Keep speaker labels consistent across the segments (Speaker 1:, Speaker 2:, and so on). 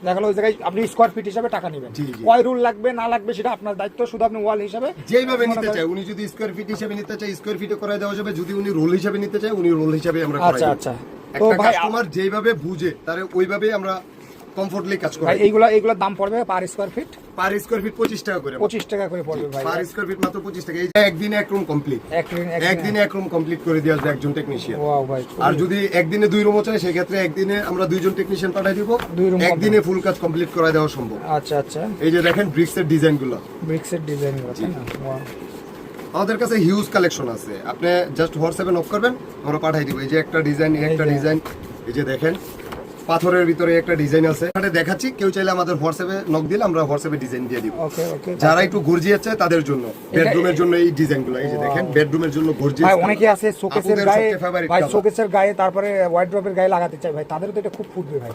Speaker 1: দেখা গেলো ওই জায়গায় আপনি স্কোয়ার ফিট হিসাবে টাকা নেবেন, কয় রুল লাগবে না লাগবে সেটা আপনার দায়িত্ব, শুধু আপনি ওয়াল হিসাবে
Speaker 2: যেইভাবে নিতে চায়। উনি যদি স্কোয়ার ফিট হিসাবে নিতে চায় স্কোয়ার ফিটে করে দেওয়া যাবে, যদি উনি রোল হিসাবে নিতে চায় উনি রোল হিসাবে আমরা করাই
Speaker 1: আচ্ছা
Speaker 2: দেব।
Speaker 1: আচ্ছা। তো
Speaker 2: একটা
Speaker 1: ভাই
Speaker 2: কাস্টমার যেইভাবে বুঝে তারে ওইভাবেই আমরা কমফোর্টলি কাজ করি।
Speaker 1: ভাই এইগুলোর দাম পড়বে per square feet?
Speaker 2: Per square feet 25 টাকা করে।
Speaker 1: 25 টাকা করে পড়বে ভাই,
Speaker 2: পার স্কোয়ার ফিট মাত্র 25 টাকা। এই যে একদিনে এক রুম কমপ্লিট, একদিনে এক রুম কমপ্লিট করে দিয়ে আসবে একজন টেকনিশিয়ান।
Speaker 1: ওয়াও ভাই।
Speaker 2: আর যদি একদিনে 2 রুমও চাই সেই ক্ষেত্রে একদিনে আমরা 2 জন টেকনিশিয়ান পাঠিয়ে দিব, একদিনে ফুল কাজ কমপ্লিট করে দেওয়া সম্ভব।
Speaker 1: আচ্ছা আচ্ছা।
Speaker 2: এই যে দেখেন ব্রিক্সের ডিজাইনগুলো,
Speaker 1: ব্রিক্সের ডিজাইনগুলো তাই না? ওয়াও।
Speaker 2: আমাদের কাছে হিউজ কালেকশন আছে, আপনি জাস্ট হোয়াটসঅ্যাপে নক করবেন আমরা পাঠিয়ে দিব। এই যে একটা ডিজাইন, একটা ডিজাইন, এই যে দেখেন পাথরের ভিতরে একটা ডিজাইন আছে, এটা দেখাচ্ছি। কেউ চাইলে আমাদের হোয়াটসঅ্যাপে নক দিলে আমরা হোয়াটসঅ্যাপে ডিজাইন দিয়ে দিব।
Speaker 1: ওকে ওকে।
Speaker 2: যারা একটু গর্জিয়াস চায় তাদের জন্য, বেডরুমের জন্য এই ডিজাইনগুলো। এই যে দেখেন বেডরুমের জন্য গর্জিয়াস।
Speaker 1: ভাই অনেকে আছে শোকেসের গায়ে, ভাই শোকেসের গায়ে তারপরে ওয়ার্ড্রপের গায়ে লাগাতে চায় ভাই, তাদেরও তো এটা খুব ফুটবে ভাই।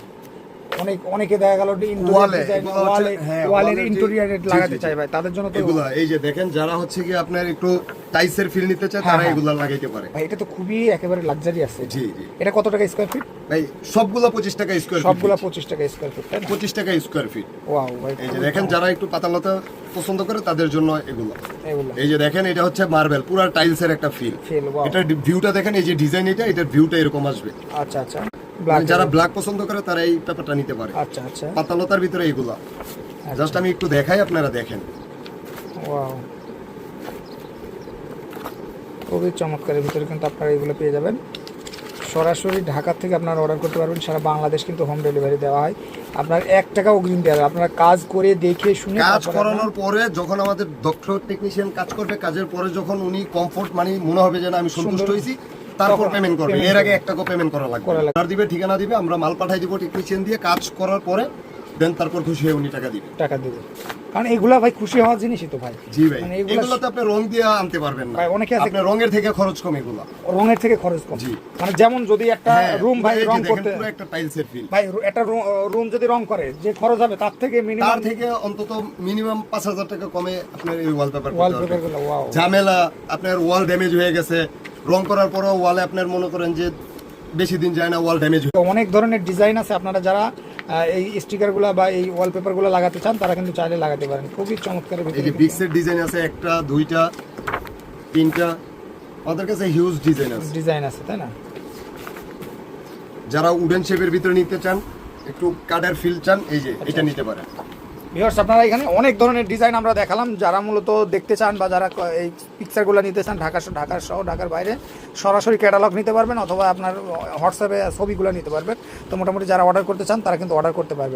Speaker 1: অনেকে দেখা গেল ওয়ালের ইন্টেরিয়রে লাগাতে চায় ভাই, তাদের জন্য তো
Speaker 2: এগুলো। এই যে দেখেন যারা হচ্ছে কি আপনার একটু টাইসের ফিল নিতে চায় তারা এগুলো লাগাইতে পারে
Speaker 1: ভাই। এটা তো খুবই একেবারে লাক্সারি আছে।
Speaker 2: জি জি।
Speaker 1: এটা কত টাকা স্কয়ার ফিট
Speaker 2: ভাই? সবগুলো 25 টাকা স্কয়ার ফিট।
Speaker 1: সবগুলো 25 টাকা স্কয়ার ফিট, তাই না?
Speaker 2: 25 টাকা স্কয়ার ফিট।
Speaker 1: ওয়াও ভাই।
Speaker 2: এই যে দেখেন যারা একটু পাতালতা পছন্দ করে তাদের জন্য এগুলো। এই যে দেখেন এটা হচ্ছে মার্বেল, পুরো টাইলসের একটা ফিল। এটা ভিউটা দেখেন, এই যে ডিজাইন এটার ভিউটা এরকম আসবে।
Speaker 1: আচ্ছা আচ্ছা।
Speaker 2: যারা ব্ল্যাক পছন্দ করে তারা এই পেপারটা নিতে পারে।
Speaker 1: আচ্ছা আচ্ছা।
Speaker 2: পাতালতার ভিতরে এগুলা জাস্ট আমি একটু দেখাই, আপনারা দেখেন।
Speaker 1: ওয়াও, খুবই চমৎকারের ভিতরে কিন্তু আপনারা এগুলো পেয়ে যাবেন। সরাসরি ঢাকা থেকে আপনারা অর্ডার করতে পারবেন, সারা বাংলাদেশ কিন্তু হোম ডেলিভারি দেওয়া হয়। আপনার 1 টাকা অগ্রিম দেওয়া হবে, আপনারা কাজ করে দেখে শুনে
Speaker 2: কাজ করানোর পরে যখন আমাদের দক্ষ টেকনিশিয়ান কাজ করবে, কাজের পরে যখন উনি কমফোর্ট মানে মনে হবে যে না আমি সন্তুষ্ট হয়েছি, তারপর পেমেন্ট করবে। এর আগে 1 টাকা পেমেন্ট করা লাগবে। অর্ডার দিবে, ঠিকানা দিবে, আমরা মাল পাঠিয়ে দিব টেকনিশিয়ান দিয়ে, কাজ করার পরে দেন তারপর খুশি হয়ে উনি টাকা দিবে।
Speaker 1: কারণ এগুলা ভাই খুশি হওয়ার জিনিসই তো ভাই।
Speaker 2: জি ভাই, এগুলো তো আপনি রং দিয়ে আনতে পারবেন না
Speaker 1: ভাই। অনেকে আছে
Speaker 2: আপনি রঙের থেকে খরচ কম, এগুলো
Speaker 1: রঙের থেকে খরচ কম। মানে যেমন যদি একটা রুম ভাই রং করতে,
Speaker 2: পুরো একটা টাইলসের ফিল
Speaker 1: ভাই, একটা রুম যদি রং করে যে খরচ হবে তার থেকে
Speaker 2: অন্তত মিনিমাম 5000 টাকা কমে আপনার এই
Speaker 1: ওয়ালপেপারগুলো। ওয়াও।
Speaker 2: ঝামেলা আপনার ওয়াল ড্যামেজ হয়ে গেছে, রং করার পরেও ওয়ালে আপনার মনে করেন যে বেশি দিন যায় না, ওয়াল ড্যামেজ হয়।
Speaker 1: অনেক ধরনের ডিজাইন আছে, আপনারা যারা এই স্টিকারগুলো বা এই ওয়ালপেপারগুলো লাগাতে চান তারা কিন্তু চাইলে লাগাতে পারেন। খুবই চমৎকার।
Speaker 2: এই যে বিক্সের ডিজাইন আছে, একটা, দুইটা, তিনটা, আমাদের কাছে হিউজ ডিজাইন আছে,
Speaker 1: তাই না?
Speaker 2: যারা উডেন শেপের ভিতরে নিতে চান, একটু কাঠের ফিল চান, এই যে এটা নিতে পারেন।
Speaker 1: ভিউয়ার্স, আপনারা এখানে অনেক ধরনের ডিজাইন আমরা দেখালাম। যারা মূলত দেখতে চান বা যারা এই পিকচারগুলো নিতে চান ঢাকার সহ ঢাকার বাইরে, সরাসরি ক্যাটালগ নিতে পারবেন অথবা আপনার হোয়াটসঅ্যাপে ছবিগুলো নিতে পারবেন। তো মোটামুটি যারা অর্ডার করতে চান তারা কিন্তু অর্ডার করতে পারবেন।